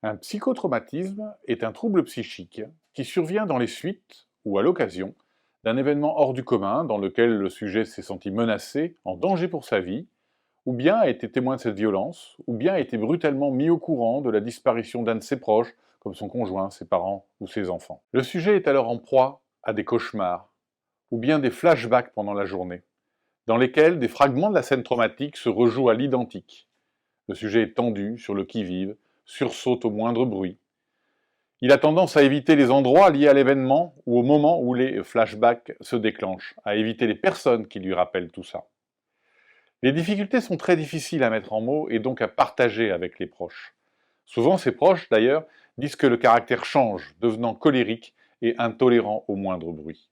Un psychotraumatisme est un trouble psychique qui survient dans les suites ou à l'occasion d'un événement hors du commun dans lequel le sujet s'est senti menacé, en danger pour sa vie, ou bien a été témoin de cette violence, ou bien a été brutalement mis au courant de la disparition d'un de ses proches, comme son conjoint, ses parents ou ses enfants. Le sujet est alors en proie à des cauchemars, ou bien des flashbacks pendant la journée, dans lesquels des fragments de la scène traumatique se rejouent à l'identique. Le sujet est tendu, sur le qui-vive, sursaute au moindre bruit. Il a tendance à éviter les endroits liés à l'événement ou au moment où les flashbacks se déclenchent, à éviter les personnes qui lui rappellent tout ça. Les difficultés sont très difficiles à mettre en mots et donc à partager avec les proches. Souvent, ces proches, d'ailleurs, disent que le caractère change, devenant colérique et intolérant au moindre bruit.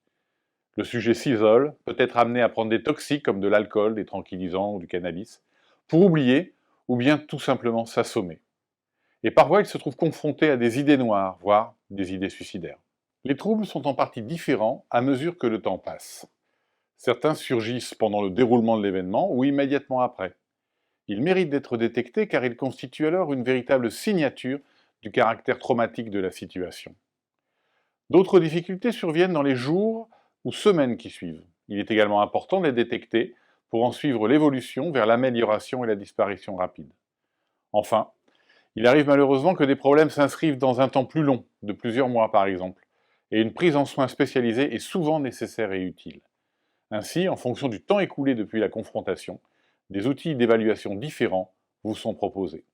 Le sujet s'isole, peut être amené à prendre des toxiques comme de l'alcool, des tranquillisants ou du cannabis, pour oublier ou bien tout simplement s'assommer. Et parfois, il se trouve confronté à des idées noires, voire des idées suicidaires. Les troubles sont en partie différents à mesure que le temps passe. Certains surgissent pendant le déroulement de l'événement ou immédiatement après. Ils méritent d'être détectés car ils constituent alors une véritable signature du caractère traumatique de la situation. D'autres difficultés surviennent dans les jours ou semaines qui suivent. Il est également important de les détecter pour en suivre l'évolution vers l'amélioration et la disparition rapide. Enfin, il arrive malheureusement que des problèmes s'inscrivent dans un temps plus long, de plusieurs mois par exemple, et une prise en soins spécialisée est souvent nécessaire et utile. Ainsi, en fonction du temps écoulé depuis la confrontation, des outils d'évaluation différents vous sont proposés.